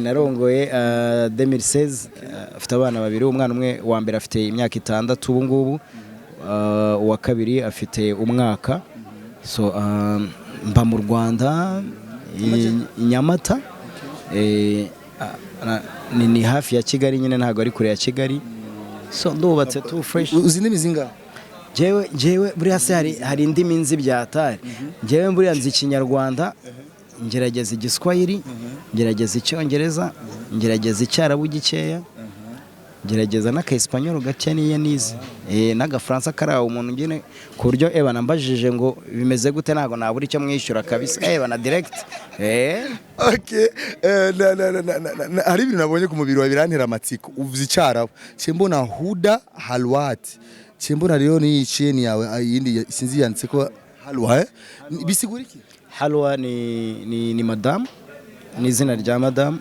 narongoye 2016 afite abana babiri umwana umwe wa mbere afite imyaka 6 ubu ngubu uwa kabiri afite umwaka so mba mu Rwanda Nyamata ni hafi ya Kigali nyine ntago ari kure ya Kigali so ndubatse tu fresh uzi ndimi zinga jewe buri se hari indimi nzi byatari jewe buri nzi Kinyarwanda ngerageza igiswahili ngerageza icyongereza ngerageza icyarabu gikeya ngerageza n'akaespanyol gake niye nize n'agafaransa karawo umuntu ngene ku buryo nambajije ngo bimeze gute ntago nabura icyo mwishyura kabisa na direct okay hari ibintu nabonye ku mubiri wa birantera amatsiko uvuze icyarabu cyembona huda halwat cyembona rero ni cheni yawe yindi sinzi yanditse ko halwa bisigura iki halwa ni madam ni izina rya madam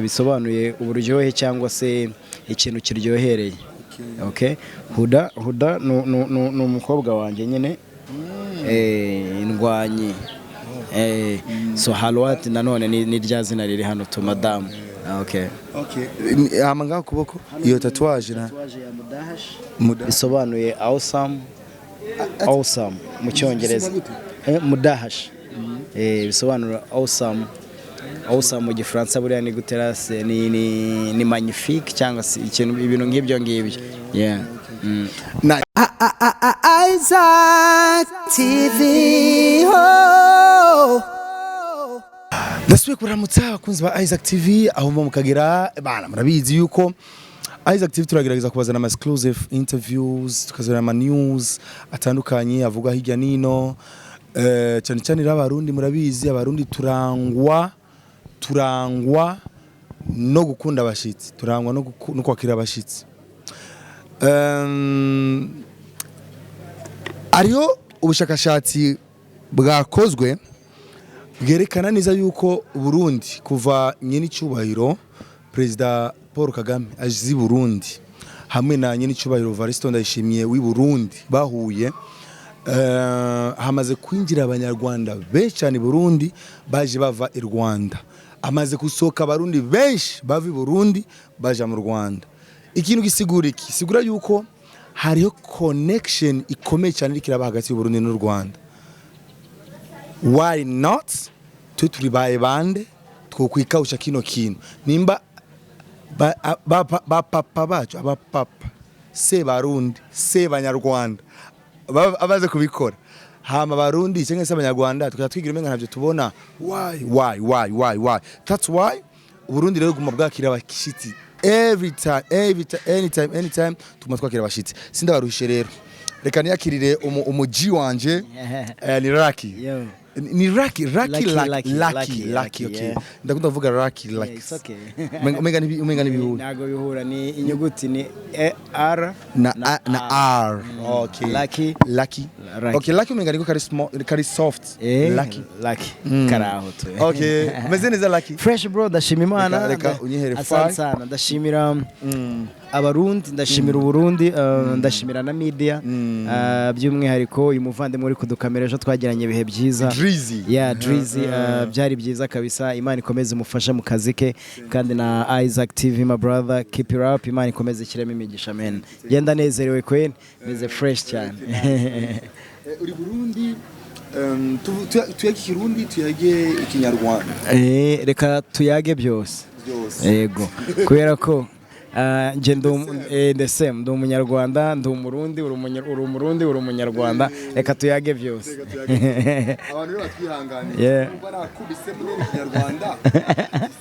bisobanuye uburyohe cyangwa se ikintu kiryohereye okay huda no umukobwa wanjye nyine indwanyi so halwat nanone ni rya zina riri hano to madam okay amanga kuboko iyo tatuage ya mudahash bisobanuye awesome mu cyongereza mudahash bisobanura awesome mu gifaransa buriya ni guterase ni magnifique cyangwa se ikintu ibintu nk'ibyo ngibyo Isaac TV Ndasubiye kuramutsa abakunzi ba Isaac TV aho mu Kugira bana murabizi yuko Isaac TV turagerageza kubazana ama exclusive interviews tukazana ama news atandukanye avuga hirya nino cyane cyane abarundi murabizi abarundi turangwa no gukunda abashitsi turangwa no kwakira abashitsi ariyo ubushakashatsi bwakozwe bwerekana neza yuko Burundi kuva nyene cyubahiro President Paul Kagame azi Burundi hamwe na nyene cyubahiro Varisto Ndayishimiye wi Burundi bahuye hamaze kwinjira abanyarwanda benshi cyane Burundi baje bava i Rwanda amaze gusoka abarundi benshi bava i Burundi baje mu Rwanda ikintu gisigura yuko hariho connection ikomeye cyane irikira hagati y'u Burundi n'u Rwanda why not turi bande twokwikawusha kino kintu nimba ba papa bacu abapapa se barundi se banyarwanda abaze kubikora hama barundi cyangwa se abanyarwanda tukatwigira umenga ntabyo tubona why that's why Burundi rero guma bwakira abashitsi anytime tuma twakira abashitsi sindabaruhishe rero reka niyakirire umuji wanje ni Lucky ni Lucky okay ndakunda kuvuga Lucky umenga ni bihura nago bihura ni inyuguti ni R na R okay Lucky okay Lucky umenga niko kari soft Lucky karaho tu okay meze neza Lucky fresh bro ndashima Imana reka unyihere asante sana ndashimira abarundi ndashimira Burundi ndashimira na media by'umwihariko uyu muvandimwe uri kudukamera ejo twagiranye ibihe byiza Drizzy byari byiza kabisa Imana ikomeze umufasha mu kazi ke kandi na Isaac TV my brother keep it up Imana ikomeze kirema imigisha men genda nezerewe kwene meze fresh cyane uri Burundi tuyage Kirundi tuyage Ikinyarwanda reka tuyage byose yego kubera ko nje ndi umunyarwanda ndi umurundi uri umurundi uri umunyarwanda reka tuyage byose abantu batwihanganiye kuba nakubise mu Kinyarwanda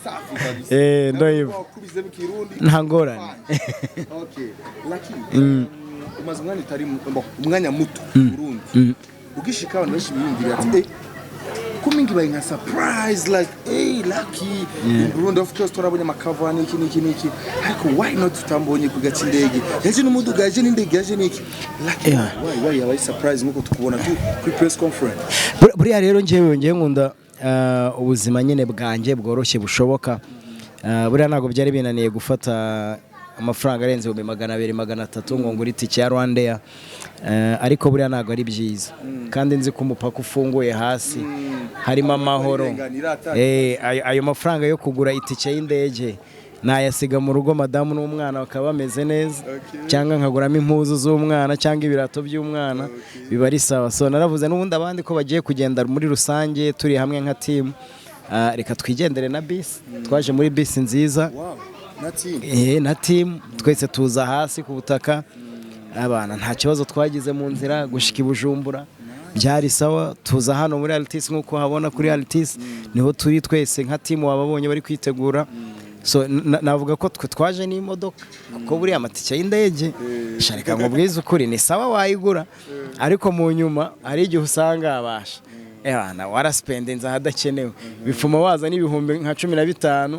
safi kabisa ndoyiva nakubise mu Kirundi nta ngorane okay Lucky umaze umwanya muto Burundi ugishika abantu benshi biyumvira ati kumingi bayi nka surprise like Lucky Burundi of course turabonye amakavani iki ariko why not tutambonye ku gatsindege yaje n'umuduga yaje n'indege yaje niki Lucky why yabaye surprise nkuko tukubona tu kuri press conference buriya rero ngewe nkunda ubuzima nyene bwanjye bworoshye bushoboka buriya ntago byari binaniye gufata amafaranga arenze 200-300 ngo nguri tike ya Rwanda ariko buriya ntago ari byiza kandi nzi ko umupaka ufunguye hasi harimo amahoro ayo mafaranga yo kugura itike y'indege nayasiga mu rugo madamu n'umwana bakaba bameze neza cyangwa nkaguramo impuzu z'umwana cyangwa ibirato by'umwana biba ari sawa. So naravuze n'ubundi abandi ko bagiye kugenda muri rusange turi hamwe nka team, reka twigendere na bisi. Twaje muri bisi nziza na team twese tuza hasi ku butaka, abana nta kibazo twagize mu nzira gushika i Bujumbura byari sawa. Tuza hano muri Altis nk'uko habona kuri Altis niho turi twese nka team wababonye bari kwitegura. So navuga ko twaje n'imodoka kuko buri amatike y'indege sharika ngo bwiza ukuri ni sawa wayigura, ariko mu nyuma hari igihe usanga abasha bana waraspendinze ahadakenewe bifuma waza n'ibihumbi nka 15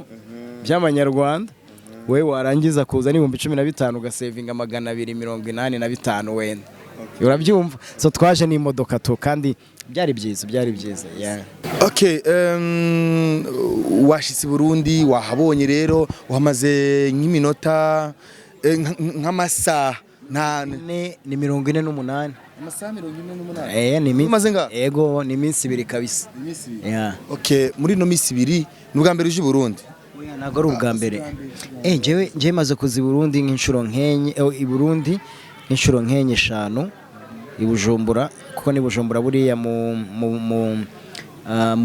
by'amanyarwanda, we warangiza kuza n'ibihumbi 15 ugasevinga 285 wenda, urabyumva. So twaje n'imodoka to kandi byari byiza yeah. Okay, washitse Burundi wahabonye rero uhamaze nk'iminota nk'amasaha ni 48 amasaha 48 ni umaze nga yego ni iminsi 2 kabisa yeah. Okay, muri no minsi 2 n'ubwa mbere uje Burundi? Oya nago ari ubwa mbere jewe maze kuzi Burundi nk'inshuro nkenye i Burundi nk'inshuro nkenye 5 i Bujumbura, kuko ni Bujumbura buriya mu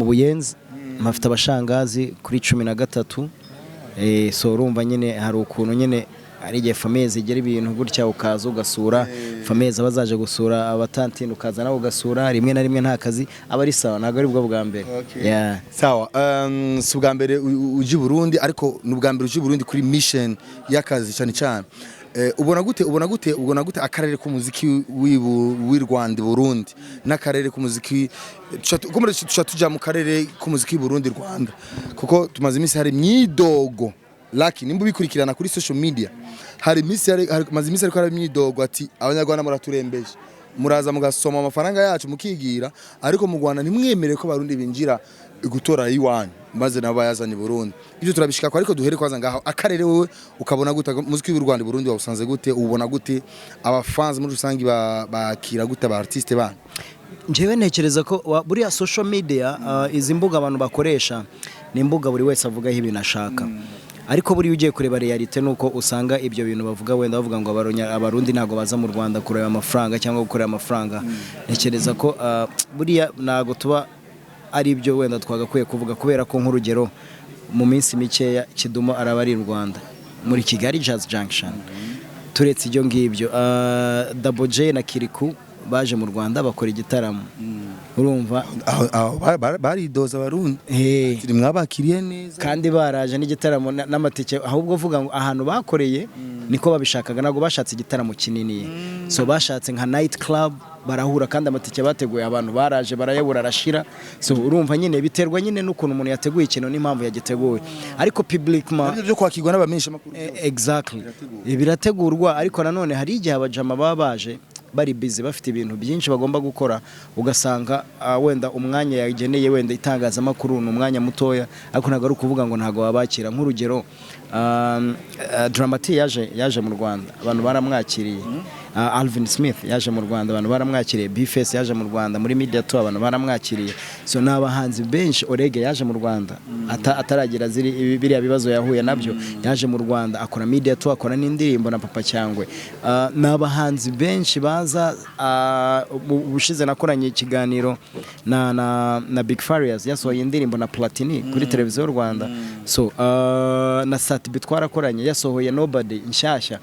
Buyenzi mafite abashangazi kuri 13. So urumva nyine hari ukuntu nyine ari igihe famille zigera ibintu gutya ukaza ugasura famille zabazaje gusura abatantine ukaza nawe ugasura rimwe na rimwe nta kazi aba ari sawa, ntago ari bwo bwa mbere yeah. Sawa, si ubwa mbere uje Burundi, ariko n'ubwa mbere uje Burundi kuri mission y'akazi cyane cyane. Ubona gute akarere k'umuziki w'i Rwanda Burundi n'akarere k'umuziki tuja mu karere k'umuziki Burundi Rwanda, kuko tumaze iminsi hari myidogo Lucky nimba bikurikirana kuri social media, hari maze iminsi ariko hari myidogo ati abanyarwanda muraturembeje, muraza mugasoma amafaranga yacu mukigira, ariko mu Rwanda ntimwemerere ko Barundi binjira gutora iwanyu maze nabo bayazanye Burundi. Ibyo turabishika ko, ariko duhere kwaza ngaho akarere wowe ukabona gute muziki w'u Rwanda Burundi wawusanze gute, ubona gute abafans muri rusangi bakira gute aba artiste bana? Njewe ntekereza ko buriya social media izi mbuga abantu bakoresha ni imbuga buri wese avuga ibintu ashaka, ariko buri ugiye kureba realite nuko usanga ibyo bintu bavuga wenda bavuga ngo abarundi ntago baza mu Rwanda kureba amafaranga cyangwa gukorera amafaranga. Ntekereza ko buriya ntago tuba ari ibyo wenda twagakwiye kuvuga, kubera ko nk'urugero mu minsi mikeya Kidumo arabari i Rwanda muri Kigali Jazz Junction. Turetse ibyo ngibyo Double J na Kiriku baje mu Rwanda bakora igitaramo, urumva baridoza Abarundi turi mwabakiriye neza kandi baraje n'igitaramo n'amatike, ahubwo vuga ngo ahantu bakoreye niko babishakaga, nago bashatse igitaramo kinini. So bashatse nka night club barahura, kandi amatike bateguye abantu baraje barayabura arashira. So urumva nyine biterwa nyine n'ukuntu umuntu yateguye ikintu n'impamvu yagiteguye, ariko publiquement byo kwakirwa n'abamenyesha makuru exactly birategurwa, ariko nanone hari igihe abajama babaje bari busy bafite ibintu byinshi bagomba gukora, ugasanga wenda umwanya yageneye wenda itangazamakuru ni umwanya mutoya, ariko ntago ari kuvuga ngo ntago wabakira. Nk'urugero Dramati yaje mu Rwanda abantu baramwakiriye, Alvin Smith yaje mu Rwanda abantu baramwakiriye, Bface yaje mu Rwanda muri media tour abantu baramwakiriye. So n'abahanzi benshi, Orege yaje mu Rwanda ataragira biriya bibazo yahuye nabyo, yaje mu Rwanda akora media tour, akora n'indirimbo na Papa Cyangwe. N'abahanzi benshi baza, ubushize nakoranye ikiganiro na Big Farious yasohoye indirimbo na Platini kuri televiziyo y'u Rwanda. So na Satbi twarakoranye yasohoye Nobody inshyashya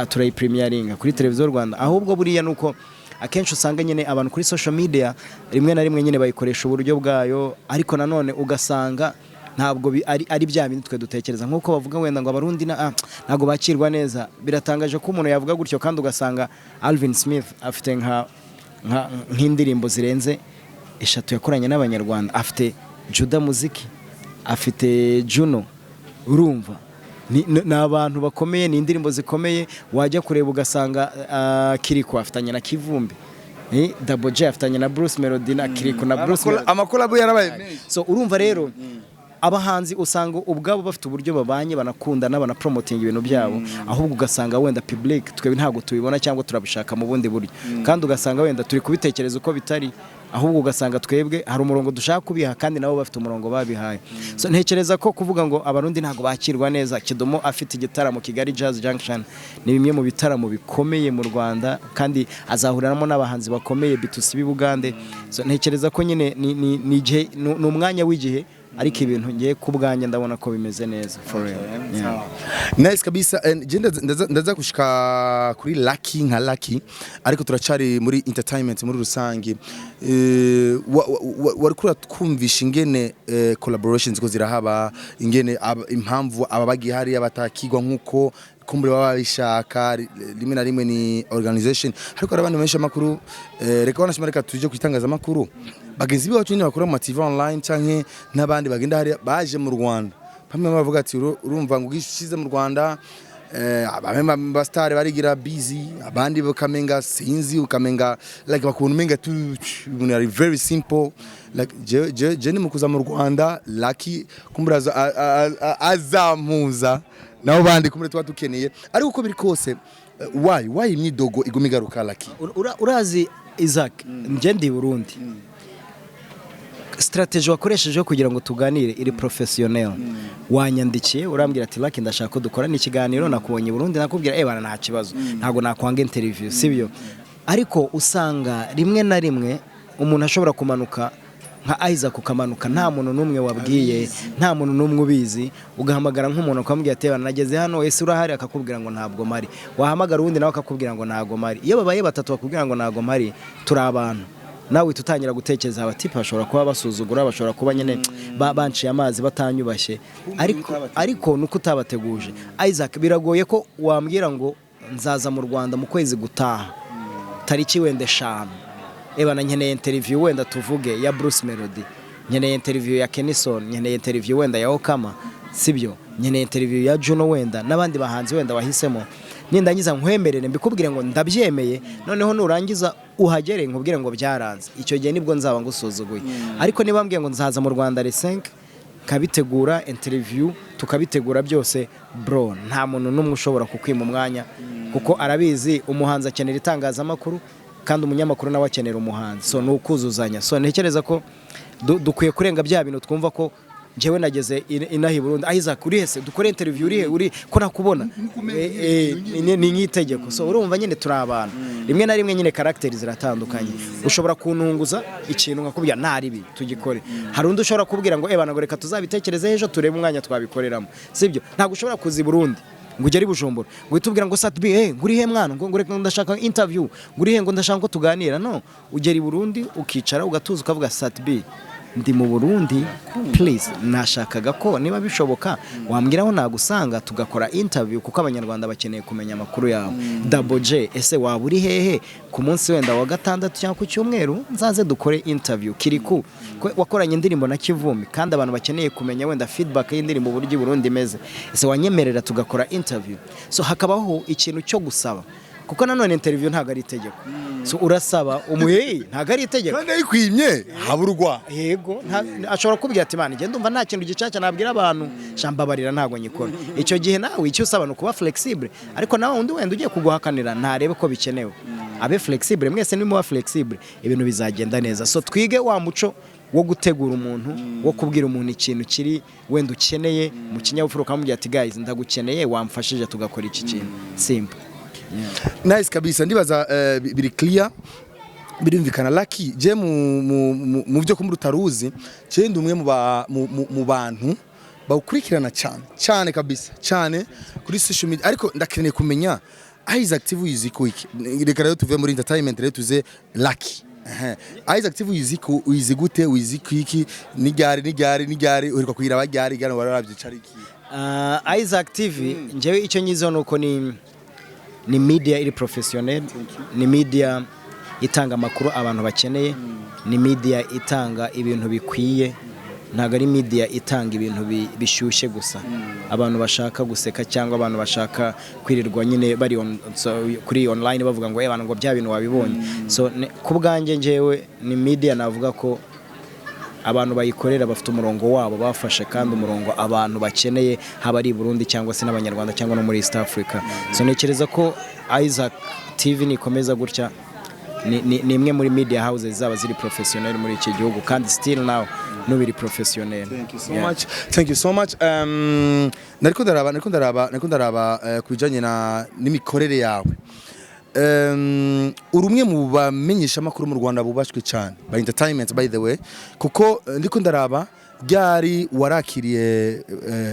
turayi premiering kuri televiziyo y'u Rwanda. Ahubwo buriya nuko akenshi usanga nyine abantu kuri social media rimwe na rimwe nyine bayikoresha uburyo bwayo, ariko nanone ugasanga ntabwo ari bya bintu twe dutekereza, nkuko bavuga wenda ngo Abarundi ntago bakirwa neza. Biratangaje ko umuntu yavuga gutyo, kandi ugasanga Alvin Smith afite nk'indirimbo zirenze 3 yakoranye n'Abanyarwanda, afite Juda Muziki, afite Juno, urumva ni abantu bakomeye, ni indirimbo zikomeye. Wajya kureba ugasanga Kiriko afitanye na Kivumbi, Double J afitanye na Bruce Melody na Kiriko na Bruce Melody, amakuru yarabaye menshi. So urumva rero abahanzi usanga ubwabo bafite uburyo babanye, banakundana, banapromoting ibintu byabo, ahubwo ugasanga wenda public twe ntago tubibona cyangwa turabishaka mu bundi buryo, kandi ugasanga wenda turi kubitekereza uko bitari, ahubwo ugasanga twebwe hari umurongo dushaka kubiha kandi nabo bafite umurongo babihaye. So ntekereza ko kuvuga ngo abarundi ntago bakirwa neza, Kidomo afite igitaramo Kigali Jazz Junction ni bimwe mu bitaramo bikomeye mu Rwanda kandi azahuriramo n'abahanzi bakomeye bitusibi Bugande. So ntekereza ko nyine ni umwanya w'igihe ariko ibintu ngiye kubwanya ndabona ko bimeze neza for real. Nice kabisa. Ndaza gushika kuri Lucky ariko turacari muri entertainment muri rusange. Wari kura twumvisha ingene collaborations ko zirahaba, ingene impamvu ababagiye hari abatakigwa nkuko kumbure baba bishaka rimwe na rimwe ni organization ariko abandi benshi amakuru reka wanashimara tuje kwitangaza amakuru bagenzi biwacu nyine bakora mu TV online canke n'abandi bagenda hari baje mu Rwanda pamwe bavuga ati urumva ngo gishize mu Rwanda abamwe bastare barigira busy abandi bakamenga sinzi ukamenga like bakuntu menga tu very simple like je ni mukuza mu Rwanda Lucky kumbura azamuza nabo bandi kumure twa dukeneye ariko uko biri kose why imyidogo iguma igaruka Lucky urazi Isaac nje ndi Burundi strategy wakoresheje kugira ngo tuganire iri professionnel wanyandikiye urambwira ati Lucky ndashaka ko dukora n'ikiganiro nakubonye Burundi nakubwira bana nta kibazo ntago nakwanga interview sibyo ariko usanga rimwe na rimwe umuntu ashobora kumanuka nka Isaac ukamanuka nta muntu numwe wabwiye nta muntu numwe ubizi ugahamagara nk'umuntu akamubwira ati bana nageze hano ese urahari akakubwira ngo ntabwo mari wahamagara undi nawe akakubwira ngo ntabwo mari iyo babaye batatu bakubwira ngo ntabwo mari turi abantu nawe tutangira gutekereza abatipa bashobora kuba basuzugura bashobora kuba nyene banciye amazi batanyubashye ariko nuko utabateguje Isaac biragoye ko wambwira ngo nzaza mu Rwanda mu kwezi gutaha tariki wende 5 ebana nkeneye interview wenda tuvuge ya Bruce Melody nkeneye interview ya Kenison nkeneye interview wenda ya Okama sibyo nkeneye interview ya Juno wenda nabandi bahanzi wenda wahisemo nindangiza nkwemerere mbikubwire ngo ndabyemeye noneho nurangiza uhagere nkubwire ngo byaranze icyo gihe nibwo nzaba ngusuzuguye ariko niba mbwiye ngo nzaza mu Rwanda le 5 kabitegura interview tukabitegura byose bro nta muntu numwe ushobora kukwima umwanya kuko arabizi umuhanzi akenera itangaza amakuru kandi umunyamakuru nawe akenera umuhanzi so nukuzuzanya so ntekereza ko dukwiye kurenga bya bintu twumva ko jewe nageze inahi Burundi Isaac uri hese dukore interview uri ko nakubona ni nkitegeko so urumva nyine turi abantu rimwe na rimwe nyine character ziratandukanye ushobora kuntunguza ikintu nkakubwira ntaribi tugikore hari undi ushobora kubwira ngo bana ngo reka tuzabitekereze ejo turebe umwanya twabikoreramo sibyo ntago ushobora kuzi Burundi ngo ugere Bujumbura ngo itubwira ngo SUBCRIBE nguri he mwana ngo reka ndashaka interview nguri he ngo ndashaka ko tuganira no ugera Burundi ukicara ugatuza ukavuga SUBCRIBE ndi mu Burundi please nashakaga ko niba bishoboka wambwiraho nagusanga tugakora interview kuko abanyarwanda bakeneye kumenya amakuru yawe Double J ese waba uri hehe ku munsi wenda wa gatandatu cyangwa ku cyumweru nzaze dukore interview kiriku wakoranye indirimbo na Kivumi kandi abantu bakeneye kumenya wenda feedback y'indirimbo buryo Burundi imeze ese wanyemerera tugakora interview so hakabaho ikintu cyo gusaba kuko nanone interview ntago ari itegeko so urasaba umuheyi ntago ari itegeko kandi ayikwimye haburwa yego ashobora kubwira ati man ngende umva nta kintu gicaca nabwira abantu shambabarira ntago nyikora icyo gihe nawe icyo usaba no kuba flexible ariko nawe undi wenda ugiye kuguhakanira ntarebe ko bikenewe abe flexible mwese ni muba flexible ibintu bizagenda neza so twige wa muco wo gutegura umuntu wo kubwira umuntu ikintu kiri wenda ukeneye mu kinyabupfura ukamubwira ati guys ndagukeneye wamfashije tugakora iki kintu simple. Nice kabisa ndibaza biri clear birimvikana Lucky je mu byo kumuri utaruzi je ndi umwe mu bantu bawukurikirana cyane kabisa cyane kuri social media ariko ndakeneye kumenya Isaac TV yiziko iki reka rero tuve muri entertainment rero tuze Lucky Isaac TV yiziko uyizigute uyiziko iki nigari uriko kugira abajyari gano bararavye cariki Isaac TV njewe icyo nyizo nuko ni media iri professionnel ni media itanga amakuru abantu bakeneye ni media itanga ibintu bikwiye ntago ari media itanga ibintu bishyushye gusa abantu bashaka guseka cyangwa abantu bashaka kwirirwa nyine bari kuri online bavuga ngo abantu ngo bya bintu wabibonye so kubwanjye njewe ni media navuga ko abantu bayikorera bafite umurongo wabo bafashe kandi umurongo abantu bakeneye haba ari Burundi cyangwa se n'abanyarwanda cyangwa no muri East Africa so nekereza ko Isaac TV nikomeza gutya ni imwe muri media houses zaba ziri professionnel muri iki gihugu kandi still now nubiri professionnel. Thank you so much. Nariko ndaraba kubijanye na n'imikorere yawe. Urumwe mu bamenyesha amakuru mu Rwanda bubashwe cyane by entertainment by the way kuko ndiko ndaraba byari warakiriye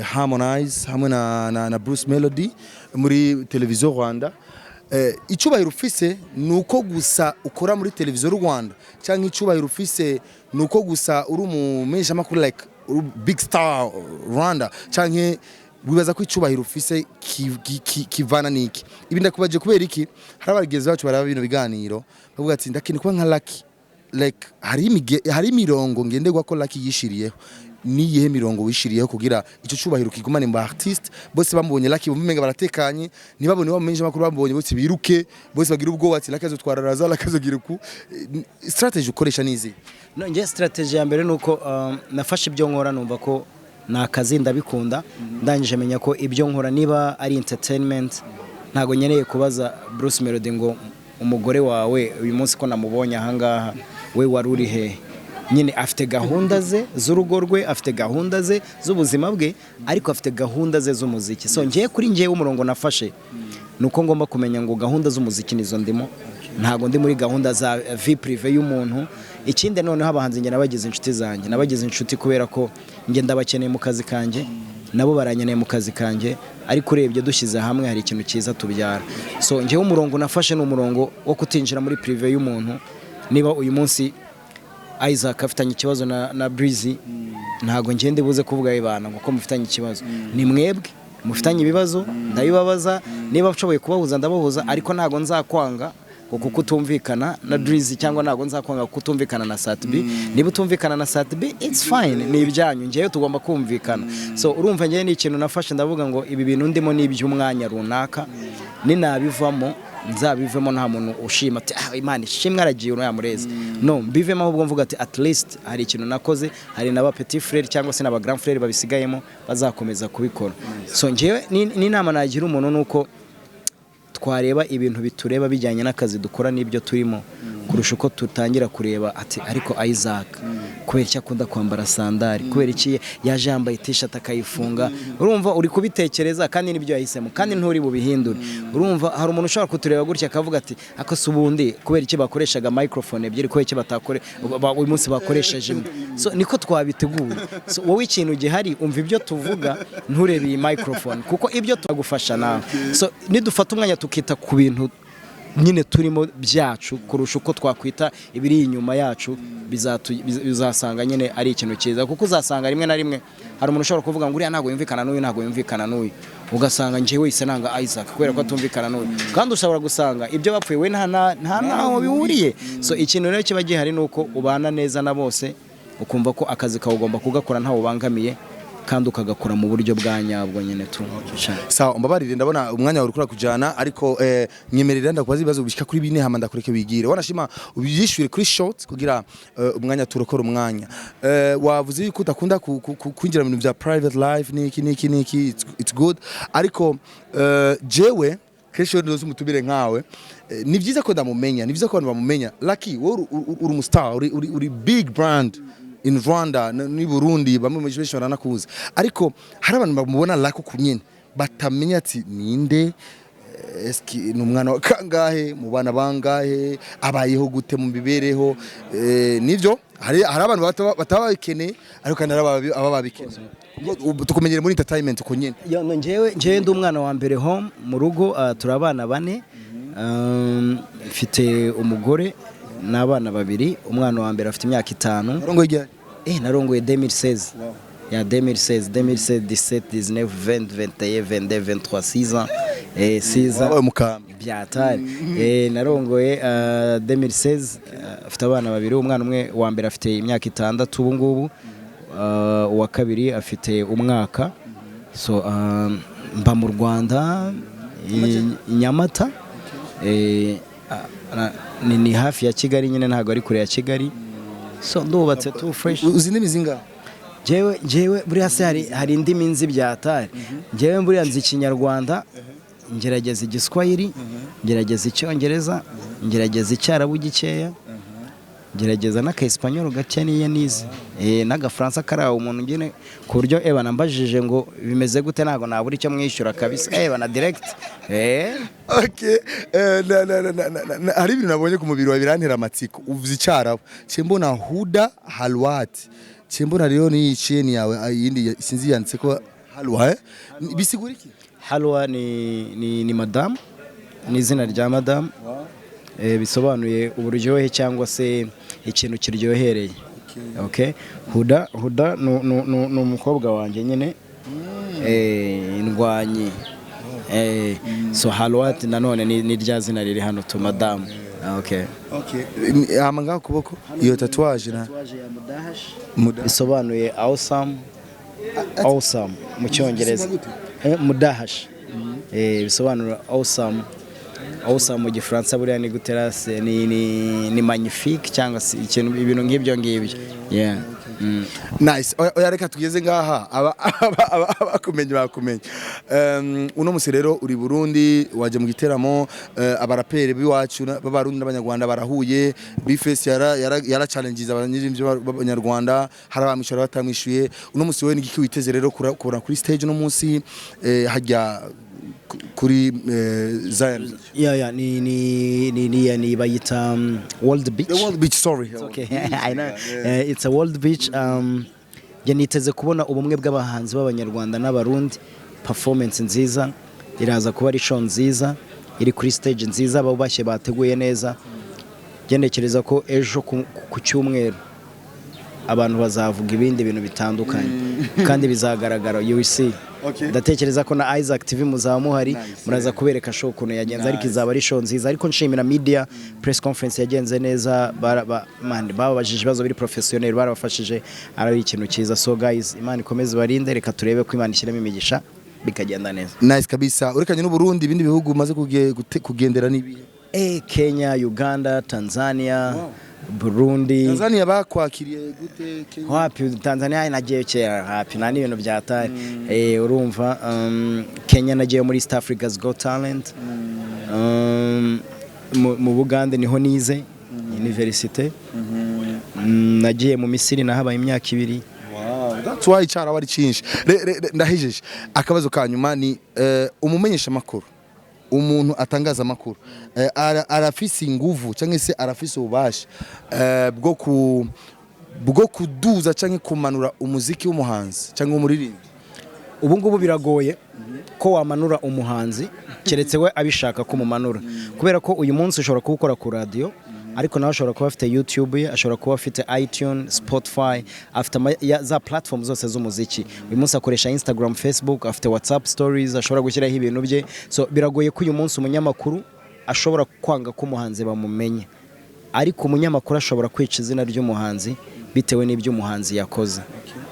Harmonize hamwe na Bruce Melody muri televiziyo Rwanda. Icubahiro ufise nuko gusa ukora muri televiziyo Rwanda cyangwa icubahiro ufise nuko gusa uri umumenyesha amakuru like big star Rwanda cyangwa wibaza ko icubahiro ufise kivana niki? Ibi ndakubaje kubera iki hari abageze bacu baraba bino biganiro bavuga ati ndakini kuba nka Lucky like hari mirongo ngendegwa ko Lucky yishiriyeho niyihe mirongo wishiriyeho kugira ico cubahiro kigumane mu artist bose bamubonye Lucky bumenga baratekanye nibabone bamenyesha amakuru bamubonye bose biruke bose bagira ubwoba ati Lucky azotwararaza Lucky azogira ku strategy ukoresha nizi? No, nje strategy ya mbere nuko nafashe ibyo nkora numva ko nakazi ndabikunda ndangije menya ko ibyo nkora niba ari entertainment ntago nyeneye kubaza Bruce Melody ngo umugore wawe uyu munsi ko namubonye ahangaha we waruri he. Nyine afite gahunda ze z'urugo rwe, afite gahunda ze z'ubuzima bwe, ariko afite gahunda ze z'umuziki. So ngiye kuri ngiye umurongo nafashe nuko ngomba kumenya ngo gahunda z'umuziki nizo ndimo, ntago ndi muri gahunda za vie prive y'umuntu. Ikindi noneho abahanzi nge nabagize inshuti zanjye, nabagize inshuti kubera ko nge ndabakeneye mu kazi kanje, nabo baranyeneye mu kazi kanje, ariko urebye dushyize hamwe hari ikintu cyiza tubyara. So ngewe umurongo nafashe n'umurongo wo kutinjira muri prive y'umuntu. Niba uyu munsi Isaac afitanye ikibazo na Breezy, ntago ngende buze kuvuga ibana ngo ko mufitanye ikibazo, ni mwebwe mufitanye ibibazo ndabibabaza, niba nshoboye kubahuza ndabahuza, ariko ntago nzakwanga kuko kutumvikana na Breezy cyangwa ntago nzakwanga kutumvikana na Satbi. Niba utumvikana na Satbi it's fine, ni ibyanyu, ngewe tugomba kumvikana. So urumva ngewe ni ikintu nafashe ndavuga ngo ibi bintu ndimo ni iby'umwanya runaka, ninabivamo nzabivemo nta muntu ushima ati Imana ishimwe aragiye yamureze. No, mbivemo ahubwo mvuga ati at least hari ikintu nakoze, hari n'aba petit frère cyangwa se n'aba grand frère babisigayemo bazakomeza kubikora. So ngewe ni nama nagira umuntu nuko twareba ibintu bitureba bijyanye n'akazi dukora n'ibyo turimo kurusha uko tutangira kureba ati ariko Isaac kubera icyo akunda kwambara sandari, kubera iki yaje yambaye t-shirt akayifunga. Urumva uri kubitekereza kandi nibyo yahisemo kandi nturi bubihindure. Urumva hari umuntu ushobora kutureba gutya akavuga ati akose ubundi kubera iki bakoreshaga microphone ebyiri, kubera iki batakore uyu munsi bakoresheje imwe. So niko twabiteguye. So wowe ikintu gihari umva ibyo tuvuga, nturebe iyi microphone kuko ibyo tugufasha nawe. So nidufata umwanya tukita ku bintu nyine turimo byacu kurusha uko twakwita ibiri inyuma yacu, bizasanga nyine ari ikintu cyiza. Kuko uzasanga rimwe na rimwe hari umuntu ushobora kuvuga ngo uriya ntago yumvikana n'uyu, ntago yumvikana n'uyu, ugasanga njewe ise nanga Isaac kubera ko atumvikana n'uyu, kandi ushobora gusanga ibyo bapfuye we nta naho bihuriye. So ikintu rero kiba gihari nuko ubana neza na bose, ukumva ko akazi kawe ugomba kugakora ntawe ubangamiye kandi ukagakora mu buryo bwa nyabwo nyine tu. Sawa, umbabarire ndabona umwanya wawe ukura kujana, ariko nyemerera ndakubaza ibibazo bishika kuri bine hama ndakureke wigire. Wanashima ubishyure kuri short kugira umwanya turokora umwanya. Wavuze yuko utakunda kwinjira mu bintu bya private life niki it's good, ariko jewe kesho ndoze umutubire nkawe ni byiza ko ndamumenya, ni byiza ko abantu bamumenya. Lucky wowe uri umustar, uri big brand in Rwanda ni Burundi, bamwe mu benshi baranakuza, ariko hari abantu bamubona Lucky kunyene batamenya ati ninde, eski numwana wa kangahe, mu bana bangahe, abayeho gute mu bibereho. Nivyo hari abantu batabakeneye ariko kandi aba babikeneye. Tukumenyere muri entertainment uko nyene. Yo njewe ndi umwana wa mbere home mu rugo, turabana bane, mfite umugore n'abana babiri. Umwana wa mbere afite imyaka 5. Narongoye ryari? Narongoye 2016. Ya 2016, 17, 19, 20, 21, 22, 23, 6 ans. Mukambi. Byatari. Narongoye 2016, afite abana babiri. Umwana umwe wa mbere afite imyaka 6 ubu ngubu, uwa kabiri afite umwaka. So mba mu Rwanda, Nyamata, ni hafi ya Kigali nyine, ntago ari kure ya Kigali. So ndubatse tu fresh. Uzi ndimi zinga? Jewe buri hasi hari indimi nzi byatari. Jewe buri nzi Kinyarwanda, ngerageza igiswahili, ngerageza icyongereza, ngerageza icyarabu gikeya, ngerageza n'akaespanyol gake niye nize n'agafaransa karaho umuntu ngene ku buryo nambajije ngo bimeze gute ntago nabura icyo mwishyura kabisa na direct okay hari ibintu nabonye ku mubiri wa birantera amatsiko uvuze icyarabu cyembona huda halwat cyembona rero ni chain yawe yindi sinzi yanditse ko halwa bisigura iki? Halwa ni madam, ni izina rya madam. Bisobanuye uburyohe cyangwa se ikintu kiryohereye. Okay, huda no umukobwa wanjye nyine indwanyi. So halwat nanone ni rya zina riri hano to madam. Okay amanga kuboko iyo tatouage ya mudahash bisobanuye awesome mu cyongereza. Mudahash bisobanura awesome mu gifaransa buriya ni guterase ni magnifique cyangwa se ikintu ibintu nk'ibyo ngibyo. Nice. Oya reka tugeze ngaha abakumenye uno musi rero uri Burundi waje mu giteramo abarapere biwacu b'abarundi n'abanyarwanda barahuye bifese yara challenges abanyirimbyi b'abanyarwanda hari abamishora batamwishuye. Uno musi wewe nigiki witeze rero kura kuri stage no musi hajya kuri Zion? ni bayita World Beach. The World Beach, sorry. It's okay. I know. It's a World Beach. Niteze kubona ubumwe bw'abahanzi b'abanyarwanda n'abarundi, performance nziza, iraza kuba ari show nziza, iri kuri stage nziza, abo bashye bateguye neza. Ntekereza ko ejo ku cyumweru abantu bazavuga ibindi bintu bitandukanye kandi bizagaragara you will see. Ndatekereza ko na Isaac TV muzamuhari muraza kubereka show kuno yagenze ariko izaba ari show nziza. Ariko nshimira media press conference yagenze neza, babajije ibibazo biri professionnel, barabafashije, ari ikintu cyiza. So guys, Imana ikomeze barinde, reka turebe ko Imana ishyiramo imigisha bikagenda neza. Nice kabisa. Urekanye n'u Burundi, ibindi bihugu maze kugendera nibi? Kenya, Uganda, Tanzania, Burundi. Tanzania bakwakiriye gute? Kenya wapi? Tanzania nagiye kera hapi nani ibintu byataye. Urumva Kenya nagiye muri East Africa's Got Talent. Mu Bugande niho nize university. Nagiye mu Misiri nahabaye imyaka 2. That's why icara wari cyinshi. Ndahijeje akabazo kanyuma ni umumenyesha makuru, umuntu atangaza amakuru arafise inguvu cyangwa se arafise ububasha bwo kuduza cyangwa kumanura umuziki w'umuhanzi cyangwa umuririmvyi? Ubu ngubu biragoye ko wamanura umuhanzi keretse we abishaka ko mumanura, kubera ko uyu munsi ushobora kubukora ku radio, ariko nawe ashobora kuba afite YouTube, ashobora kuba afite iTunes, Spotify, afite za platform zose z'umuziki. Uyu munsi akoresha Instagram, Facebook, afite WhatsApp stories, ashobora gushyiraho ibintu bye. So biragoye ko uyu munsi umunyamakuru ashobora kwanga ko umuhanzi bamumenye, ariko umunyamakuru ashobora kwica izina ry'umuhanzi bitewe n'ibyo umuhanzi yakoze,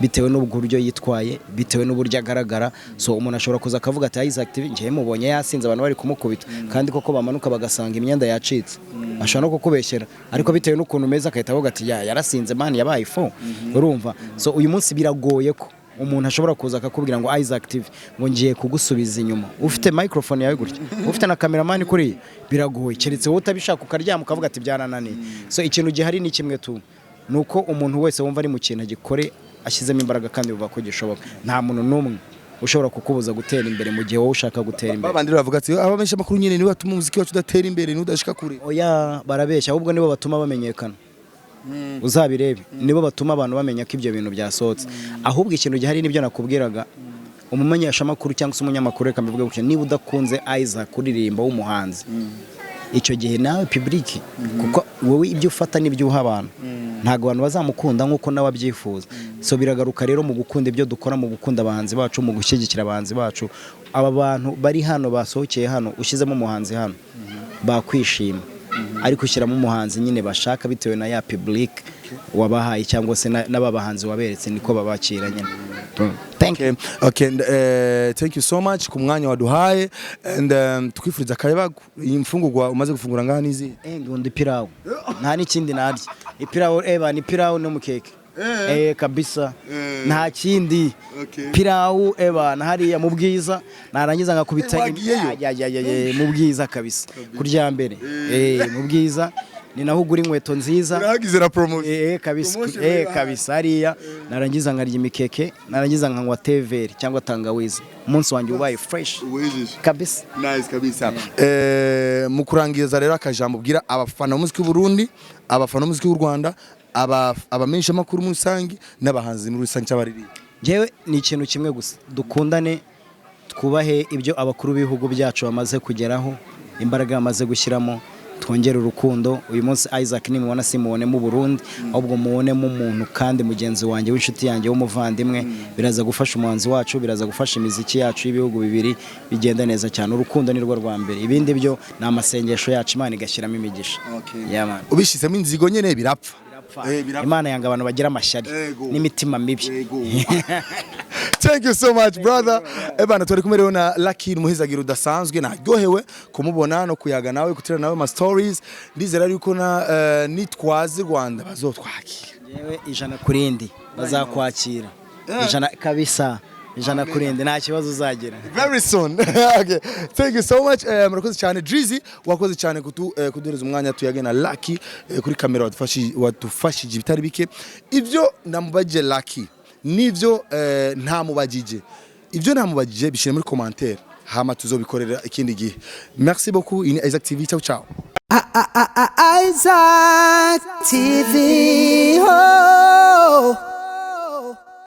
bitewe n'uburyo yitwaye, bitewe n'uburyo agaragara. So umuntu ashobora kuza akavuga ati Isaac TV ngiye mubonye yasinze abantu bari kumukubita, kandi koko bamanuka bagasanga imyenda yacitse, ashobora no kukubeshyera, ariko bitewe n'ukuntu meza akahita avuga ati yarasinze man yabaye fo. Urumva? So uyu munsi biragoye ko umuntu ashobora kuza akakubwira ngo Isaac TV ngo ngiye kugusubiza inyuma, ufite microphone yawe gutya, ufite na cameraman kuri, biragoye keretse wowe utabishaka ukaryama ukavuga ati byarananiye. So ikintu gihari ni kimwe tu, nuko umuntu wese wumva ari mu kintu agikore ashyizemo imbaraga kandi bivuga ko gishoboka. Nta muntu n'umwe ushobora kukubuza gutera imbere mu gihe wowe ushaka gutera imbere. Babandi bavuga ati abamenyesha makuru nyine niwe batuma umuziki wacu udatera imbere n'udashika kure. Oya, barabeshya, ahubwo nibo batuma bamenyekana. Uzabirebe, nibo batuma abantu bamenya ko ibyo bintu byasohotse. Ahubwo ikintu gihari nibyo nakubwiraga, umumenyesha makuru cyangwa se umunyamakuru reka mbivuge gutya, niba udakunze Isaac kuririmba w'umuhanzi, icyo gihe nawe public, kuko wowe ibyo ufata n'ibyo uha abantu, ntago abantu bazamukunda nkuko nawe abyifuza. So biragaruka rero mu gukunda ibyo dukora, mu gukunda abahanzi bacu, mu gushyigikira abahanzi bacu. Aba bantu bari hano basohokeye hano, ushyizemo umuhanzi hano bakwishima, ariko ushyiramo umuhanzi nyine bashaka bitewe na ya public wabahaye cyangwa se n'ababahanzi waberetse, niko babakira nyine. Thank you. Okay, thank you so much ku mwanya waduhaye, and tukifuriza karebagu imfungurwa umaze gufungura ngaha nizi ngo ndi pirawo, nta n'ikindi narya. Ipirawo ni pirawo no mukeke. kabisa nta kindi pilau ebana hariya mu bwiza narangiza nkakubita mu bwiza kabisa kurya mbere mu bwiza ni naho ugura inkweto nziza urahagize na promotion kabisa hariya narangiza nkarya imikeke narangiza nkanywa teveri cyangwa tangawizi umunsi wanjye ubaye fresh kabisa nice kabisa mu kurangiza rero akajambo bwira abafana b'umuziki w'u Burundi abafana b'umuziki w'u Rwanda abamenyesha makuru mu rusangi n'abahanzi muri rusangi cy'abaririmvyi jewe ni ikintu kimwe gusa dukundane twubahe ibyo abakuru b'ibihugu byacu bamaze kugeraho imbaraga bamaze gushyiramo twongera urukundo uyu munsi Isaac nimubona simubone mu Burundi ahubwo mubone mu muntu kandi mugenzi wanjye w'inshuti yanjye w'umuvandimwe biraza gufasha umuhanzi wacu biraza gufasha imiziki yacu y'ibihugu bibiri bigenda neza cyane urukundo ni rwo rwa mbere ibindi byo ni amasengesho yacu Imana igashyiramo imigisha ubishizemo inzigo nyene birapfa Imana yanga abantu bagira amashyari n'imitima mibi. Thank you so much brother. Ebana turi kumwe rero na Lucky muhizagiro udasanzwe naryohewe kumubona no kuyaga nawe kutira nawe ma stories ndizera yuko na nitwaze Rwanda bazotwakira. Yewe ijana kurindi bazakwakira. Ijana kabisa. Ijana kurindi nta kibazo uzagira. Very soon. Okay. Thank you so much. Murakoze cyane Drizzy wakoze cyane kuduhereza umwanya tuyage na Lucky kuri kamera wadufashije bitari bike. Ivyo ndamubajije Lucky nivyo ntamubajije. Ivyo ntamubajije bishire muri commentaire. Hama tuzobikorera ikindi gihe. Merci beaucoup. Ini Isaac TV. Ciao ciao. Isaac TV. Oh.